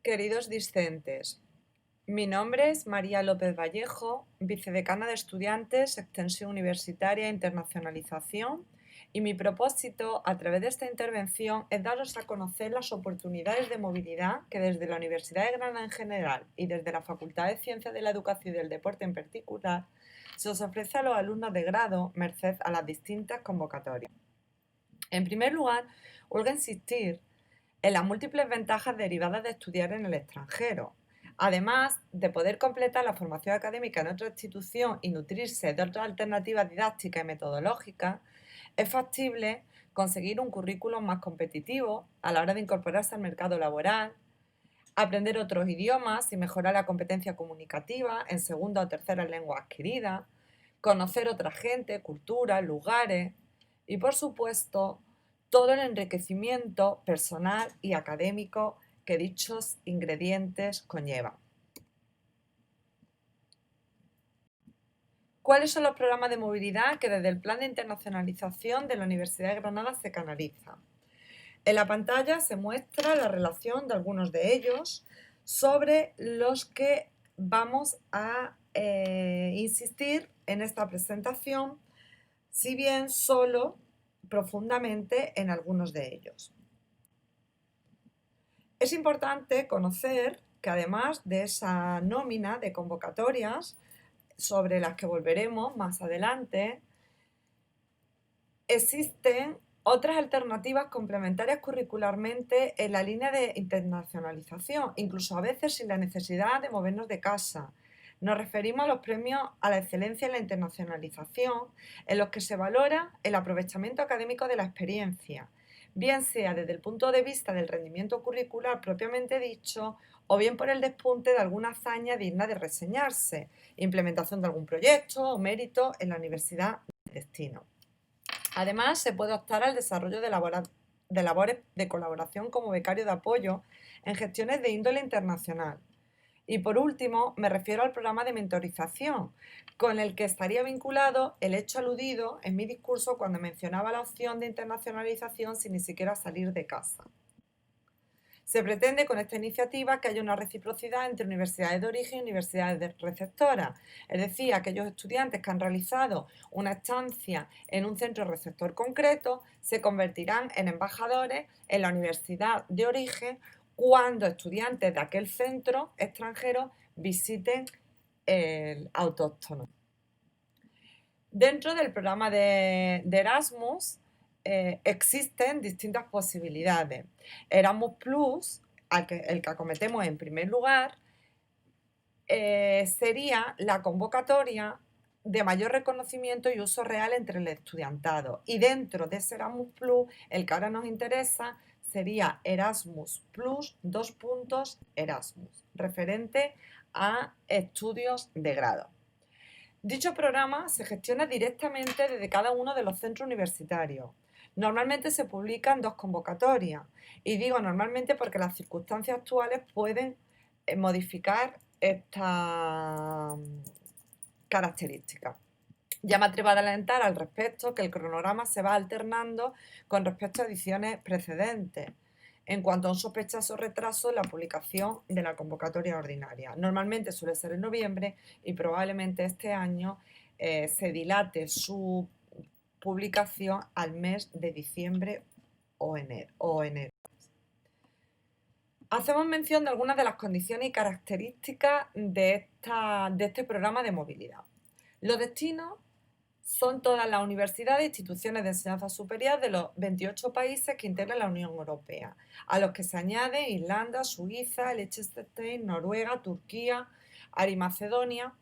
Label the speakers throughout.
Speaker 1: Queridos discentes, mi nombre es María López Vallejo, vicedecana de Estudiantes, Extensión Universitaria e Internacionalización, y mi propósito a través de esta intervención es daros a conocer las oportunidades de movilidad que desde la Universidad de Granada en general y desde la Facultad de Ciencias de la Educación y del Deporte en particular se os ofrece a los alumnos de grado merced a las distintas convocatorias. En primer lugar, huelga insistir en las múltiples ventajas derivadas de estudiar en el extranjero. Además de poder completar la formación académica en otra institución y nutrirse de otras alternativas didácticas y metodológicas, es factible conseguir un currículum más competitivo a la hora de incorporarse al mercado laboral, aprender otros idiomas y mejorar la competencia comunicativa en segunda o tercera lengua adquirida, conocer otra gente, culturas, lugares y, por supuesto, todo el enriquecimiento personal y académico que dichos ingredientes conllevan. ¿Cuáles son los programas de movilidad que desde el Plan de Internacionalización de la Universidad de Granada se canalizan? En la pantalla se muestra la relación de algunos de ellos sobre los que vamos a insistir en esta presentación, si bien solo profundamente en algunos de ellos. Es importante conocer que además de esa nómina de convocatorias, sobre las que volveremos más adelante, existen otras alternativas complementarias curricularmente en la línea de internacionalización, incluso a veces sin la necesidad de movernos de casa. Nos referimos a los premios a la excelencia en la internacionalización, en los que se valora el aprovechamiento académico de la experiencia, bien sea desde el punto de vista del rendimiento curricular propiamente dicho, o bien por el despunte de alguna hazaña digna de reseñarse, implementación de algún proyecto o mérito en la universidad de destino. Además, se puede optar al desarrollo de labores de colaboración como becario de apoyo en gestiones de índole internacional. Y por último, me refiero al programa de mentorización, con el que estaría vinculado el hecho aludido en mi discurso cuando mencionaba la opción de internacionalización sin ni siquiera salir de casa. Se pretende con esta iniciativa que haya una reciprocidad entre universidades de origen y universidades receptoras, es decir, aquellos estudiantes que han realizado una estancia en un centro receptor concreto se convertirán en embajadores en la universidad de origen cuando estudiantes de aquel centro extranjero visiten el autóctono. Dentro del programa de Erasmus existen distintas posibilidades. Erasmus Plus, el que acometemos en primer lugar, sería la convocatoria de mayor reconocimiento y uso real entre el estudiantado. Y dentro de ese Erasmus Plus, el que ahora nos interesa sería Erasmus Plus, Erasmus, referente a estudios de grado. Dicho programa se gestiona directamente desde cada uno de los centros universitarios. Normalmente se publican dos convocatorias, y digo normalmente porque las circunstancias actuales pueden modificar esta característica. Ya me atrevo a adelantar al respecto que el cronograma se va alternando con respecto a ediciones precedentes, en cuanto a un sospechoso retraso en la publicación de la convocatoria ordinaria. Normalmente suele ser en noviembre y probablemente este año se dilate su publicación al mes de diciembre o enero. Hacemos mención de algunas de las condiciones y características de este programa de movilidad. Los destinos son todas las universidades e instituciones de enseñanza superior de los 28 países que integran la Unión Europea, a los que se añaden Irlanda, Suiza, Liechtenstein, Noruega, Turquía, Ari Macedonia.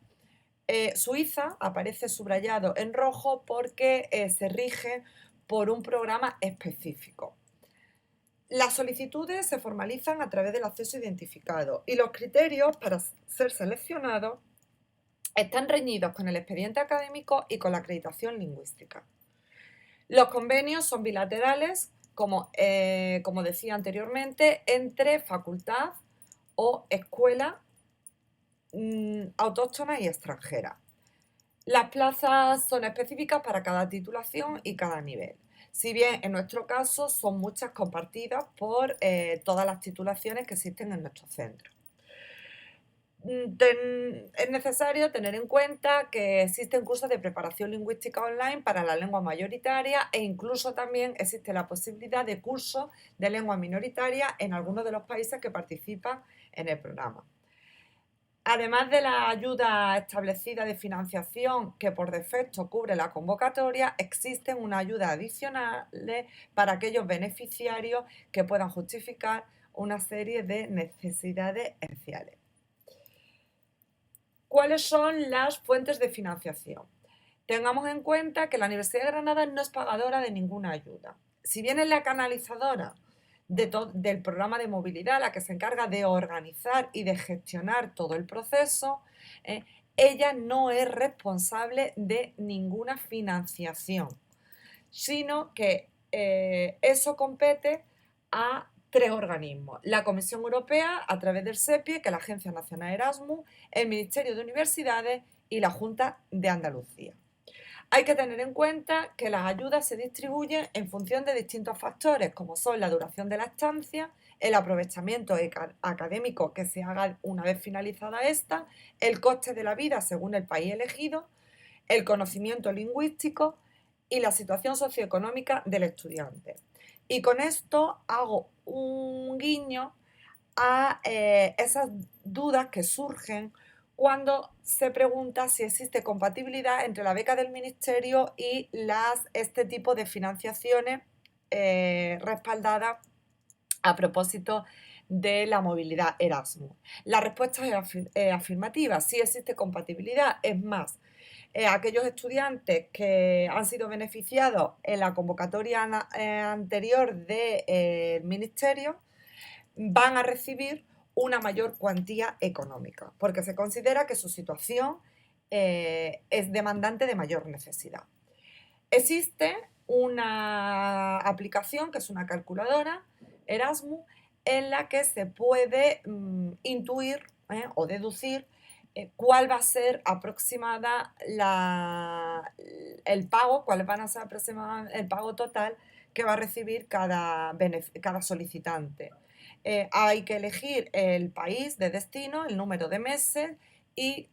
Speaker 1: Suiza aparece subrayado en rojo porque se rige por un programa específico. Las solicitudes se formalizan a través del acceso identificado y los criterios para ser seleccionados están reñidos con el expediente académico y con la acreditación lingüística. Los convenios son bilaterales, como decía anteriormente, entre facultad o escuela autóctona y extranjera. Las plazas son específicas para cada titulación y cada nivel. Si bien en nuestro caso son muchas compartidas por todas las titulaciones que existen en nuestro centro. Es necesario tener en cuenta que existen cursos de preparación lingüística online para la lengua mayoritaria e incluso también existe la posibilidad de cursos de lengua minoritaria en algunos de los países que participan en el programa. Además de la ayuda establecida de financiación que por defecto cubre la convocatoria, existen unas ayudas adicionales para aquellos beneficiarios que puedan justificar una serie de necesidades esenciales. ¿Cuáles son las fuentes de financiación? Tengamos en cuenta que la Universidad de Granada no es pagadora de ninguna ayuda. Si bien es la canalizadora del programa de movilidad, la que se encarga de organizar y de gestionar todo el proceso, ella no es responsable de ninguna financiación, sino que eso compete a tres organismos: la Comisión Europea a través del SEPI, que es la Agencia Nacional Erasmus, el Ministerio de Universidades y la Junta de Andalucía. Hay que tener en cuenta que las ayudas se distribuyen en función de distintos factores, como son la duración de la estancia, el aprovechamiento académico que se haga una vez finalizada esta, el coste de la vida según el país elegido, el conocimiento lingüístico y la situación socioeconómica del estudiante. Y con esto hago un guiño a esas dudas que surgen cuando se pregunta si existe compatibilidad entre la beca del Ministerio y este tipo de financiaciones respaldadas a propósito de la movilidad Erasmus. La respuesta es afirmativa, sí existe compatibilidad. Es más, aquellos estudiantes que han sido beneficiados en la convocatoria anterior del Ministerio van a recibir una mayor cuantía económica, porque se considera que su situación es demandante de mayor necesidad. Existe una aplicación que es una calculadora Erasmus en la que se puede intuir o deducir cuál va a ser aproximada el pago, cuál van a ser el pago total que va a recibir cada solicitante. Hay que elegir el país de destino, el número de meses y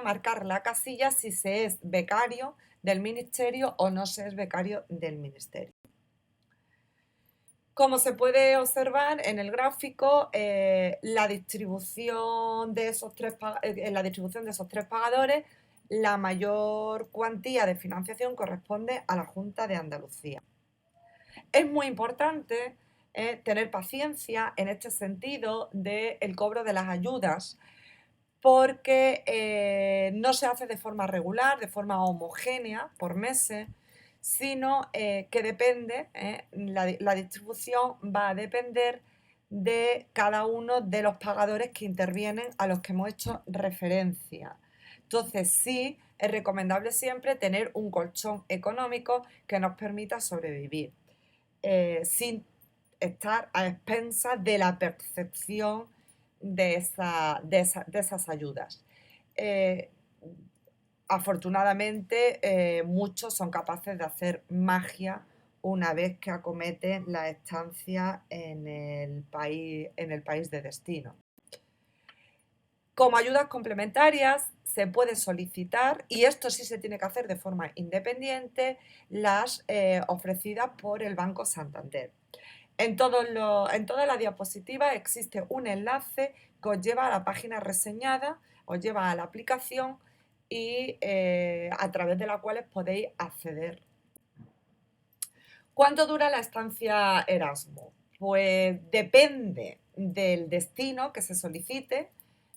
Speaker 1: marcar la casilla si se es becario del ministerio o no se es becario del ministerio. Como se puede observar en el gráfico, la distribución de esos tres pagadores, la mayor cuantía de financiación corresponde a la Junta de Andalucía. Es muy importante tener paciencia en este sentido del cobro de las ayudas, porque no se hace de forma regular, de forma homogénea por meses, sino que depende, la distribución va a depender de cada uno de los pagadores que intervienen a los que hemos hecho referencia. Entonces sí es recomendable siempre tener un colchón económico que nos permita sobrevivir sin estar a expensas de la percepción de esas ayudas. Afortunadamente, muchos son capaces de hacer magia una vez que acometen la estancia en el país de destino. Como ayudas complementarias se puede solicitar, y esto sí se tiene que hacer de forma independiente, las ofrecidas por el Banco Santander. En todas las diapositivas existe un enlace que os lleva a la página reseñada, os lleva a la aplicación y a través de la cual podéis acceder. ¿Cuánto dura la estancia Erasmus? Pues depende del destino que se solicite,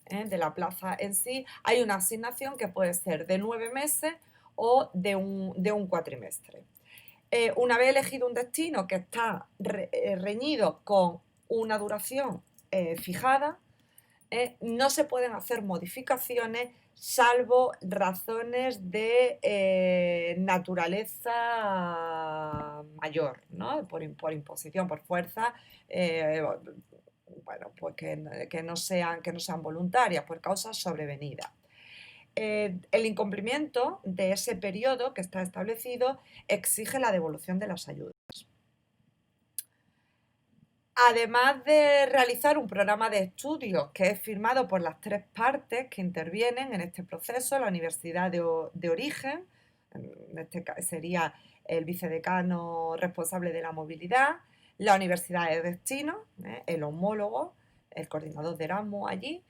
Speaker 1: de la plaza en sí. Hay una asignación que puede ser de 9 meses o de un cuatrimestre. Una vez elegido un destino que está reñido con una duración fijada, no se pueden hacer modificaciones salvo razones de naturaleza mayor, ¿no? Por imposición, por fuerza, bueno, pues que no sean voluntarias, por causas sobrevenidas. el incumplimiento de ese periodo que está establecido exige la devolución de las ayudas. Además de realizar un programa de estudios que es firmado por las tres partes que intervienen en este proceso, la universidad de origen, en este caso sería el vicedecano responsable de la movilidad, la universidad de destino, el homólogo, el coordinador de Erasmus allí,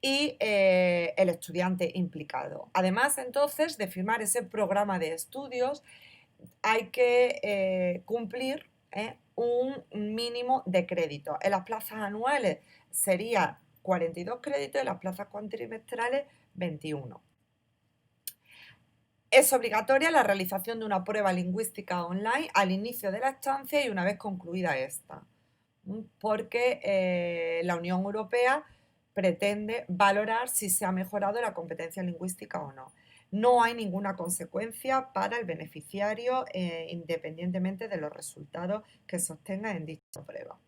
Speaker 1: y el estudiante implicado. Además, entonces, de firmar ese programa de estudios, hay que cumplir un mínimo de créditos. En las plazas anuales sería 42 créditos, en las plazas cuatrimestrales 21. Es obligatoria la realización de una prueba lingüística online al inicio de la estancia y una vez concluida esta, porque la Unión Europea pretende valorar si se ha mejorado la competencia lingüística o no. No hay ninguna consecuencia para el beneficiario independientemente de los resultados que se obtengan en dicha prueba.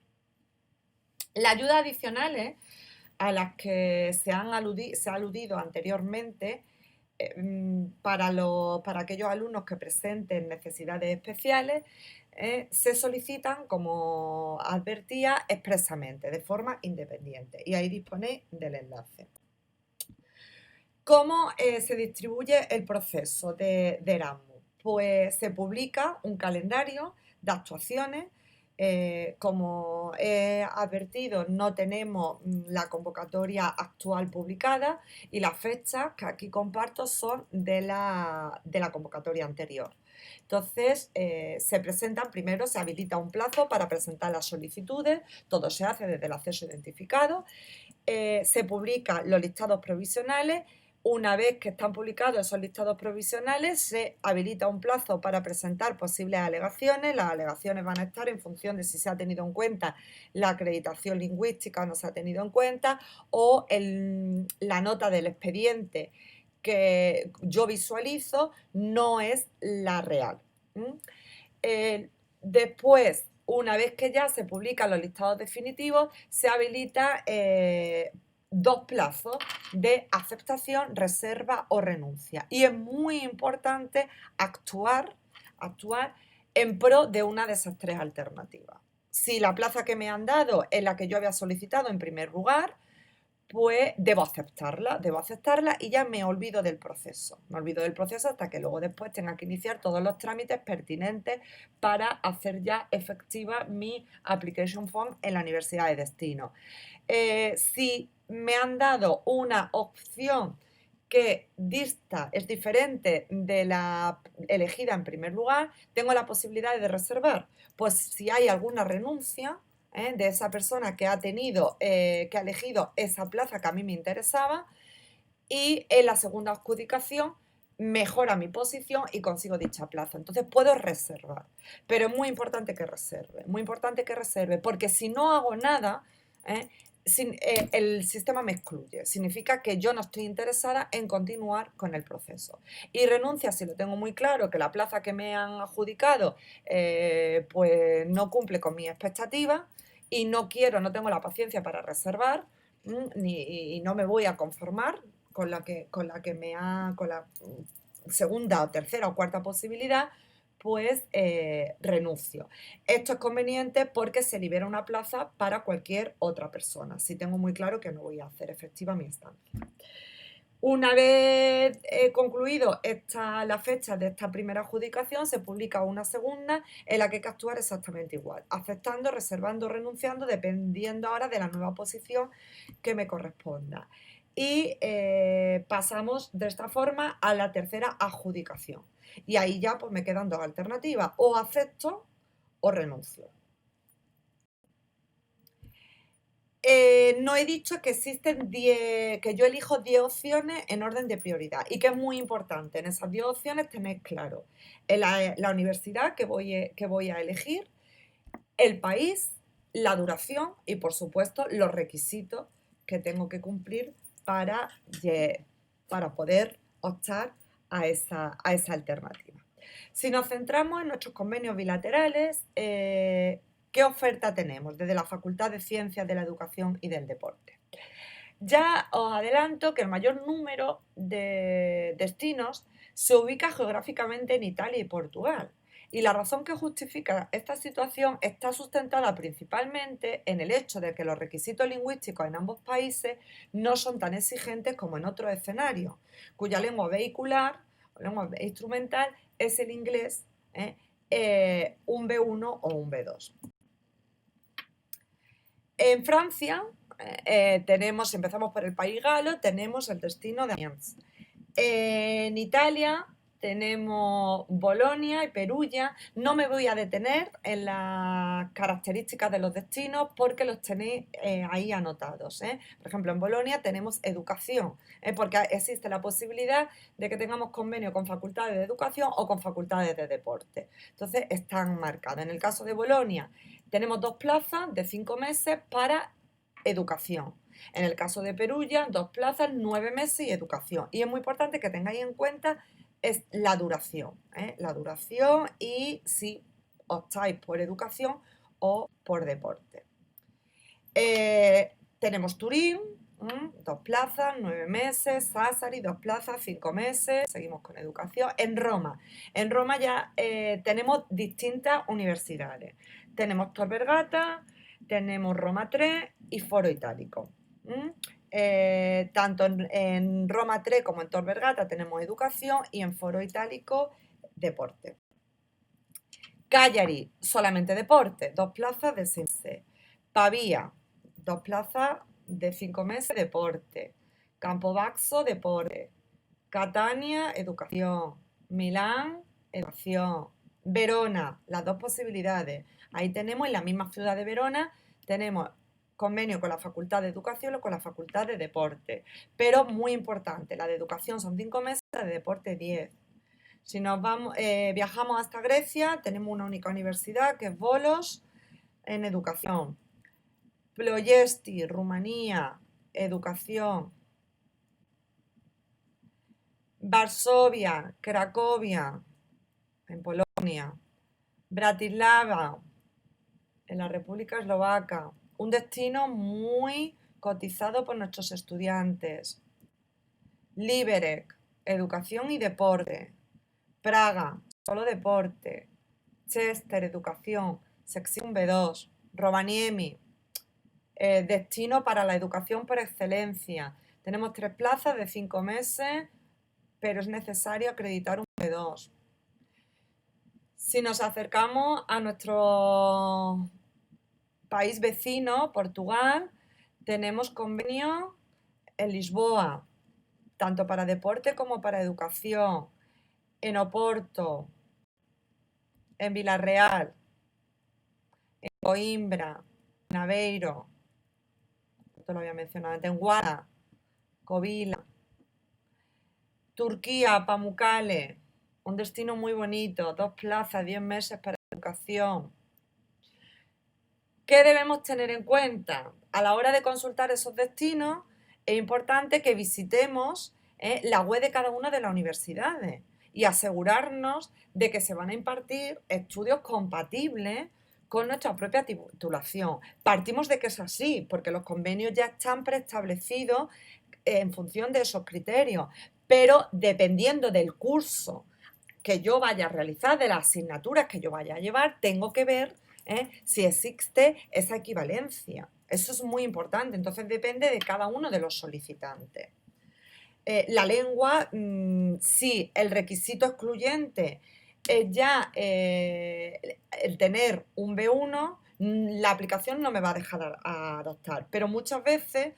Speaker 1: Las ayudas adicionales a las que se ha aludido anteriormente para aquellos alumnos que presenten necesidades especiales se solicitan, como advertía, expresamente, de forma independiente. Y ahí disponéis del enlace. ¿Cómo se distribuye el proceso de Erasmus? Pues se publica un calendario de actuaciones. Como he advertido, no tenemos la convocatoria actual publicada y las fechas que aquí comparto son de la convocatoria anterior. Entonces, se presentan primero, se habilita un plazo para presentar las solicitudes, todo se hace desde el acceso identificado, se publican los listados provisionales. Una vez que están publicados esos listados provisionales, se habilita un plazo para presentar posibles alegaciones. Las alegaciones van a estar en función de si se ha tenido en cuenta la acreditación lingüística o no se ha tenido en cuenta, o la nota del expediente que yo visualizo no es la real. Después, una vez que ya se publican los listados definitivos, se habilita dos plazos de aceptación, reserva o renuncia. Y es muy importante actuar en pro de una de esas tres alternativas. Si la plaza que me han dado es la que yo había solicitado en primer lugar, pues debo aceptarla y ya me olvido del proceso. Me olvido del proceso hasta que luego después tenga que iniciar todos los trámites pertinentes para hacer ya efectiva mi application form en la universidad de destino. Si me han dado una opción que es diferente de la elegida en primer lugar, tengo la posibilidad de reservar. Pues si hay alguna renuncia de esa persona que ha que ha elegido esa plaza que a mí me interesaba, y en la segunda adjudicación mejora mi posición y consigo dicha plaza. Entonces puedo reservar, pero es muy importante que reserve, porque si no hago nada, el sistema me excluye. Significa que yo no estoy interesada en continuar con el proceso. Y renuncia si lo tengo muy claro, que la plaza que me han adjudicado pues no cumple con mis expectativas y no tengo la paciencia para reservar y no me voy a conformar con la segunda o tercera o cuarta posibilidad, pues renuncio. Esto es conveniente porque se libera una plaza para cualquier otra persona, si tengo muy claro que no voy a hacer efectiva mi estancia. Una vez concluido la fecha de esta primera adjudicación, se publica una segunda en la que hay que actuar exactamente igual, aceptando, reservando, renunciando, dependiendo ahora de la nueva posición que me corresponda. Y pasamos de esta forma a la tercera adjudicación. Y ahí ya pues me quedan dos alternativas, o acepto o renuncio. No he dicho que existen que yo elijo 10 opciones en orden de prioridad y que es muy importante en esas 10 opciones tener claro la universidad que voy a elegir, el país, la duración y por supuesto los requisitos que tengo que cumplir para poder optar a esa alternativa. Si nos centramos en nuestros convenios bilaterales, ¿qué oferta tenemos desde la Facultad de Ciencias de la Educación y del Deporte? Ya os adelanto que el mayor número de destinos se ubica geográficamente en Italia y Portugal. Y la razón que justifica esta situación está sustentada principalmente en el hecho de que los requisitos lingüísticos en ambos países no son tan exigentes como en otros escenarios, cuya lengua vehicular o lengua instrumental es el inglés, un B1 o un B2. En Francia empezamos por el país galo, tenemos el destino de Amiens. En Italia tenemos Bolonia y Perugia. No me voy a detener en las características de los destinos porque los tenéis ahí anotados. Por ejemplo, en Bolonia tenemos educación, porque existe la posibilidad de que tengamos convenio con facultades de educación o con facultades de deporte. Entonces están marcados. En el caso de Bolonia tenemos 2 plazas de 5 meses para educación. En el caso de Perugia, 2 plazas, 9 meses y educación. Y es muy importante que tengáis en cuenta es la duración. La duración y si optáis por educación o por deporte. Tenemos Turín, 2 plazas, 9 meses, Sassari, 2 plazas, 5 meses, seguimos con educación. En Roma ya tenemos distintas universidades. Tenemos Tor Vergata, tenemos Roma 3 y Foro Itálico. Tanto en Roma 3 como en Tor Vergata tenemos educación y en Foro Itálico deporte. Cagliari, solamente deporte, 2 plazas de 6 meses. Pavía, 2 plazas de 5 meses, deporte. Campobasso, deporte. Catania, educación. Milán, educación. Verona, las 2 posibilidades. Ahí tenemos, en la misma ciudad de Verona, tenemos convenio con la Facultad de Educación o con la Facultad de Deporte. Pero muy importante, la de educación son 5 meses, la de deporte 10. Si nos vamos, viajamos hasta Grecia, tenemos una única universidad que es Volos en educación. Ploiesti, Rumanía, educación. Varsovia, Cracovia, en Polonia. Bratislava, en la República Eslovaca. Un destino muy cotizado por nuestros estudiantes. Liberec, educación y deporte. Praga, solo deporte. Chester, educación, sección B2. Rovaniemi, destino para la educación por excelencia. Tenemos 3 plazas de 5 meses, pero es necesario acreditar un B2. Si nos acercamos a nuestro país vecino, Portugal, tenemos convenio en Lisboa, tanto para deporte como para educación, en Oporto, en Villarreal, en Coimbra, en Aveiro, esto lo había mencionado antes, en Guara, Covila, Turquía, Pamukkale, un destino muy bonito, 2 plazas, 10 meses para educación. ¿Qué debemos tener en cuenta? A la hora de consultar esos destinos, es importante que visitemos la web de cada una de las universidades y asegurarnos de que se van a impartir estudios compatibles con nuestra propia titulación. Partimos de que es así, porque los convenios ya están preestablecidos en función de esos criterios, pero dependiendo del curso que yo vaya a realizar, de las asignaturas que yo vaya a llevar, tengo que ver si existe esa equivalencia. Eso es muy importante, entonces depende de cada uno de los solicitantes. La lengua, si el requisito excluyente es ya el tener un B1, la aplicación no me va a dejar adaptar, pero muchas veces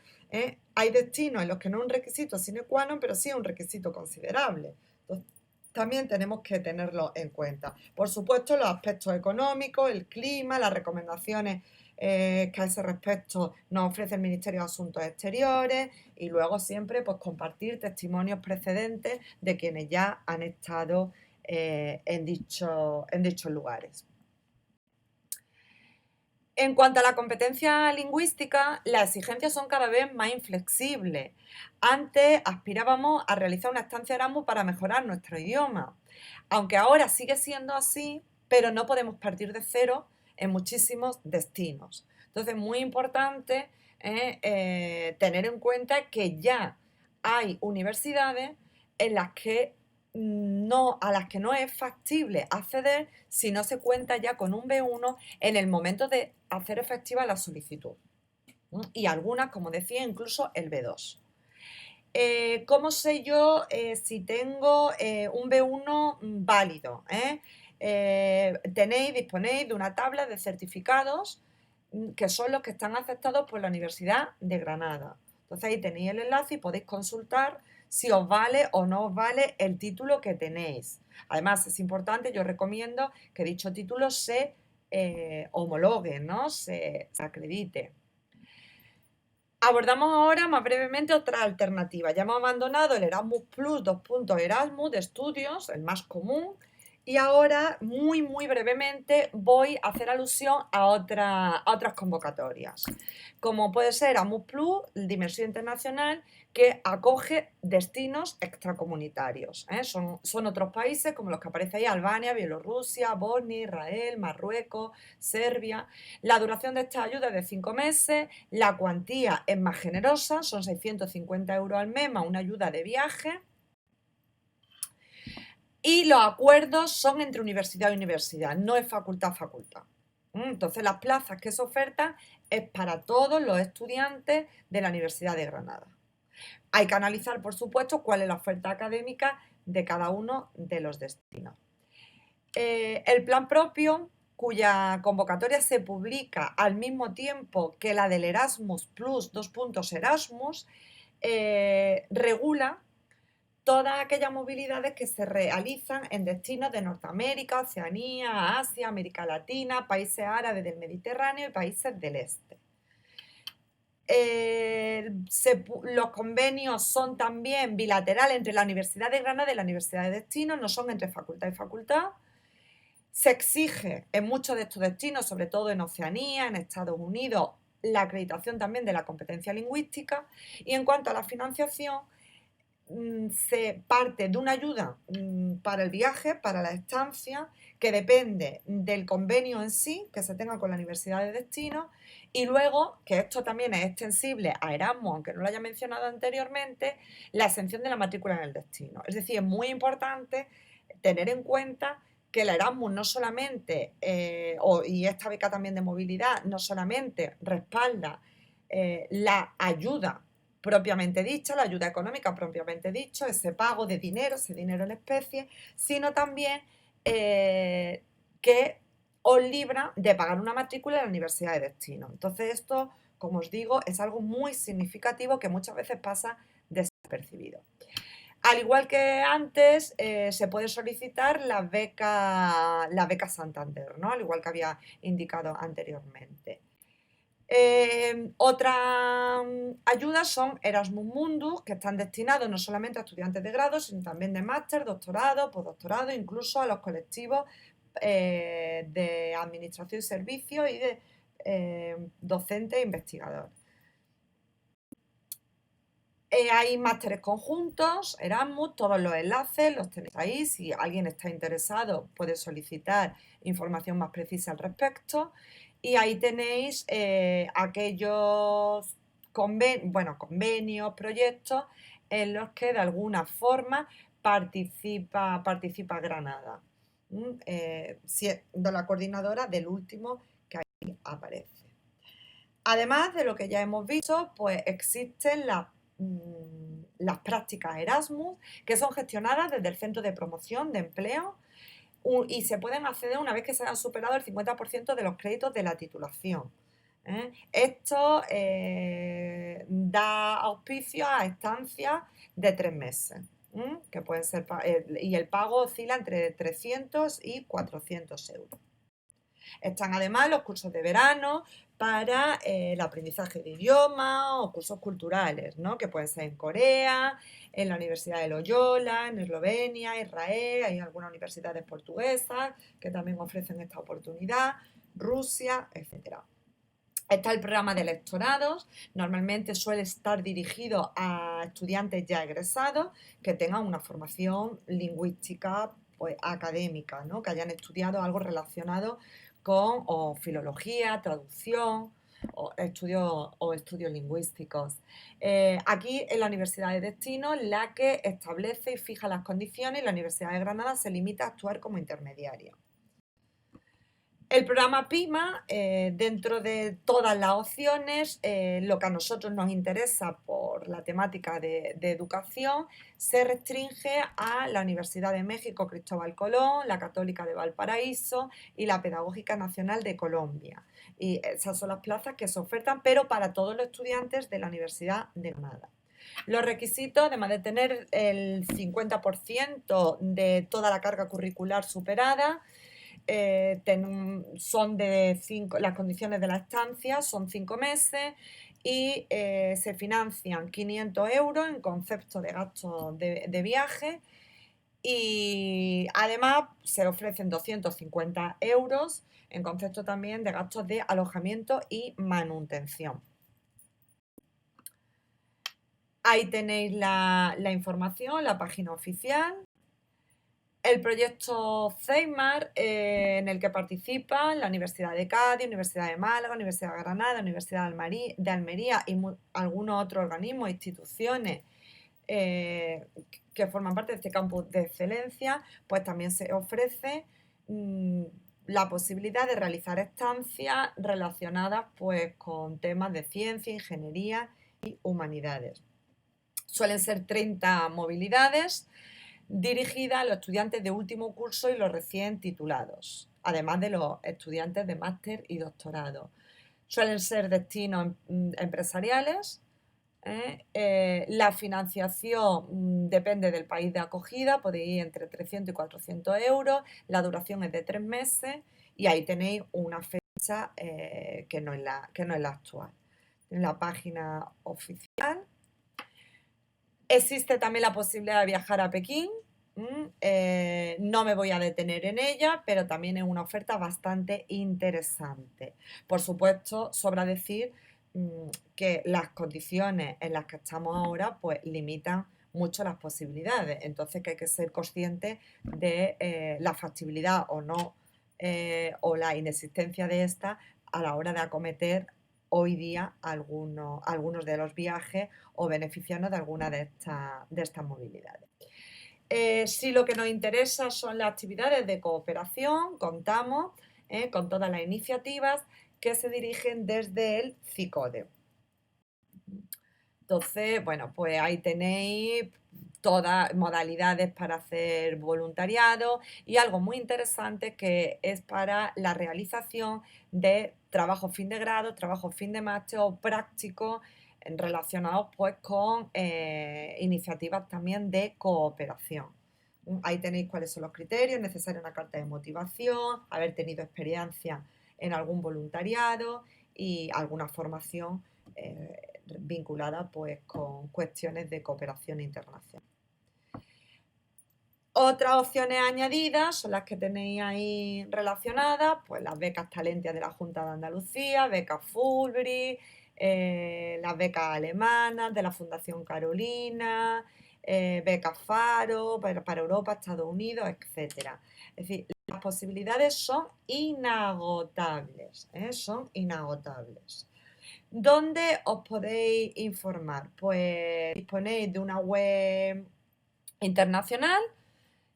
Speaker 1: hay destinos en los que no es un requisito sine qua non, pero sí es un requisito considerable. Entonces, también tenemos que tenerlo en cuenta. Por supuesto, los aspectos económicos, el clima, las recomendaciones que a ese respecto nos ofrece el Ministerio de Asuntos Exteriores y luego siempre pues, compartir testimonios precedentes de quienes ya han estado en dichos lugares. En cuanto a la competencia lingüística, las exigencias son cada vez más inflexibles. Antes aspirábamos a realizar una estancia Erasmus para mejorar nuestro idioma, aunque ahora sigue siendo así, pero no podemos partir de cero en muchísimos destinos. Entonces, muy importante tener en cuenta que ya hay universidades en las que a las que no es factible acceder si no se cuenta ya con un B1 en el momento de hacer efectiva la solicitud. Y algunas, como decía, incluso el B2. ¿Cómo sé yo si tengo un B1 válido? Disponéis de una tabla de certificados que son los que están aceptados por la Universidad de Granada. Entonces ahí tenéis el enlace y podéis consultar si os vale o no os vale el título que tenéis. Además, es importante, yo recomiendo que dicho título se homologue, ¿no? Se acredite. Abordamos ahora más brevemente otra alternativa. Ya hemos abandonado el Erasmus Plus, Erasmus de estudios, el más común, y ahora muy brevemente voy a hacer alusión a otras convocatorias, como puede ser Erasmus Plus, Dimensión Internacional, que acoge destinos extracomunitarios. Son otros países como los que aparecen ahí: Albania, Bielorrusia, Bosnia, Israel, Marruecos, Serbia. La duración de esta ayuda es de 5 meses, la cuantía es más generosa, son 650 euros al mes más una ayuda de viaje, y los acuerdos son entre universidad y universidad, no es facultad a facultad. Entonces las plazas que se ofertan es para todos los estudiantes de la Universidad de Granada. Hay que analizar, por supuesto, cuál es la oferta académica de cada uno de los destinos. El plan propio, cuya convocatoria se publica al mismo tiempo que la del Erasmus Plus, Erasmus, regula todas aquellas movilidades que se realizan en destinos de Norteamérica, Oceanía, Asia, América Latina, países árabes del Mediterráneo y países del este. Los convenios son también bilaterales entre la Universidad de Granada y la Universidad de Destino, no son entre facultad y facultad. Se exige en muchos de estos destinos, sobre todo en Oceanía, en Estados Unidos, la acreditación también de la competencia lingüística. Y en cuanto a la financiación, se parte de una ayuda para el viaje, para la estancia, que depende del convenio en sí que se tenga con la Universidad de Destino, y luego, que esto también es extensible a Erasmus, aunque no lo haya mencionado anteriormente, la exención de la matrícula en el destino. Es decir, es muy importante tener en cuenta que la Erasmus no solamente, y esta beca también de movilidad, no solamente respalda la ayuda propiamente dicha, la ayuda económica propiamente dicho, ese pago de dinero, ese dinero en especie, sino también que os libra de pagar una matrícula en la Universidad de Destino. Entonces esto, como os digo, es algo muy significativo que muchas veces pasa desapercibido. Al igual que antes, se puede solicitar la beca Santander, ¿no? Al igual que había indicado anteriormente. Otras ayudas son Erasmus Mundus, que están destinados no solamente a estudiantes de grado, sino también de máster, doctorado, postdoctorado, incluso a los colectivos de administración y servicios y de docentes e investigadores. Hay másteres conjuntos, Erasmus, todos los enlaces los tenéis ahí. Si alguien está interesado, puede solicitar información más precisa al respecto. Y ahí tenéis aquellos convenios, proyectos en los que de alguna forma participa Granada, siendo la coordinadora del último que ahí aparece. Además de lo que ya hemos visto, pues existen las prácticas Erasmus, que son gestionadas desde el Centro de Promoción de Empleo y se pueden acceder una vez que se hayan superado el 50% de los créditos de la titulación. Esto da auspicio a estancias de 3 meses, que pueden ser, y el pago oscila entre 300 y 400 euros. Están además los cursos de verano para el aprendizaje de idiomas o cursos culturales, ¿no? Que pueden ser en Corea, en la Universidad de Loyola, en Eslovenia, Israel, hay algunas universidades portuguesas que también ofrecen esta oportunidad, Rusia, etc. Está el programa de lectorados, normalmente suele estar dirigido a estudiantes ya egresados que tengan una formación lingüística pues, académica, ¿no? Que hayan estudiado algo relacionado con filología, traducción, estudios lingüísticos. Aquí en la Universidad de Destino, la que establece y fija las condiciones, y la Universidad de Granada se limita a actuar como intermediaria. El programa PIMA, dentro de todas las opciones, lo que a nosotros nos interesa por la temática de educación, se restringe a la Universidad de México Cristóbal Colón, la Católica de Valparaíso y la Pedagógica Nacional de Colombia. Y esas son las plazas que se ofertan, pero para todos los estudiantes de la Universidad de Granada. Los requisitos, además de tener el 50% de toda la carga curricular superada, son las condiciones de la estancia son 5 meses y se financian 500 euros en concepto de gastos de viaje, y además se ofrecen 250 euros en concepto también de gastos de alojamiento y manutención. Ahí tenéis la información, la página oficial. El proyecto CEIMAR, en el que participan la Universidad de Cádiz, Universidad de Málaga, Universidad de Granada, Universidad de Almería y algunos otros organismos e instituciones que forman parte de este campus de excelencia, pues también se ofrece la posibilidad de realizar estancias relacionadas pues con temas de ciencia, ingeniería y humanidades. Suelen ser 30 movilidades dirigida a los estudiantes de último curso y los recién titulados, además de los estudiantes de máster y doctorado. Suelen ser destinos empresariales. La financiación depende del país de acogida, podéis ir entre 300 y 400 euros, la duración es de 3 meses y ahí tenéis una fecha que no es la actual. En la página oficial existe también la posibilidad de viajar a Pekín. No me voy a detener en ella, pero también es una oferta bastante interesante. Por supuesto, sobra decir que las condiciones en las que estamos ahora pues limitan mucho las posibilidades. Entonces que hay que ser consciente de la factibilidad o no, o la inexistencia de esta a la hora de acometer hoy día algunos de los viajes o beneficiarnos de alguna de estas movilidades. Si lo que nos interesa son las actividades de cooperación, contamos con todas las iniciativas que se dirigen desde el CICODE. Entonces, bueno, pues ahí tenéis todas modalidades para hacer voluntariado y algo muy interesante que es para la realización de trabajo fin de grado, trabajo fin de máster o prácticos relacionados pues con iniciativas también de cooperación. Ahí tenéis cuáles son los criterios, necesaria una carta de motivación, haber tenido experiencia en algún voluntariado y alguna formación vinculada pues con cuestiones de cooperación internacional. Otras opciones añadidas son las que tenéis ahí relacionadas, pues las becas Talentia de la Junta de Andalucía, becas Fulbright, las becas alemanas de la Fundación Carolina, becas Faro para Europa, Estados Unidos, etc. Es decir, las posibilidades son inagotables, son inagotables. ¿Dónde os podéis informar? Pues disponéis de una web internacional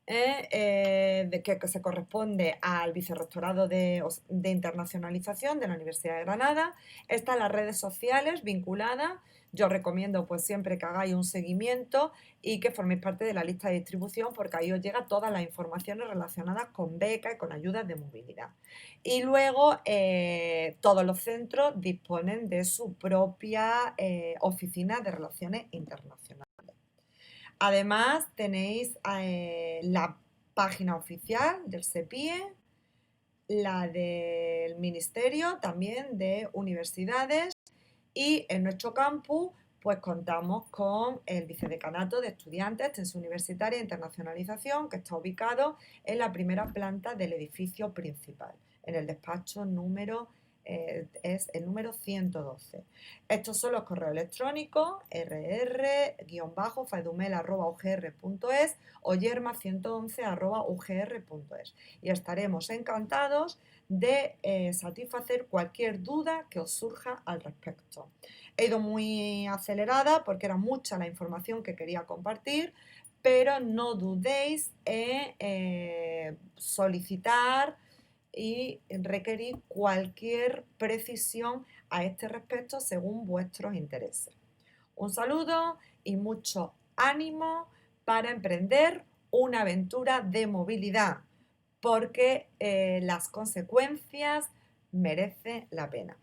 Speaker 1: que se corresponde al Vicerrectorado de Internacionalización de la Universidad de Granada. Están las redes sociales vinculadas. Yo os recomiendo pues siempre que hagáis un seguimiento y que forméis parte de la lista de distribución, porque ahí os llega todas las informaciones relacionadas con becas y con ayudas de movilidad. Y luego todos los centros disponen de su propia oficina de relaciones internacionales. Además tenéis la página oficial del CEPIE, la del Ministerio también de Universidades, y en nuestro campus pues contamos con el Vicedecanato de Estudiantes, Extensión Universitaria e Internacionalización, que está ubicado en la primera planta del edificio principal, en el despacho número es el número 112. Estos son los correos electrónicos rr-faidumel@ugr.es o yerma111@ugr.es, y estaremos encantados de satisfacer cualquier duda que os surja al respecto. He ido muy acelerada porque era mucha la información que quería compartir, pero no dudéis en solicitar y requerir cualquier precisión a este respecto según vuestros intereses. Un saludo y mucho ánimo para emprender una aventura de movilidad, porque las consecuencias merecen la pena.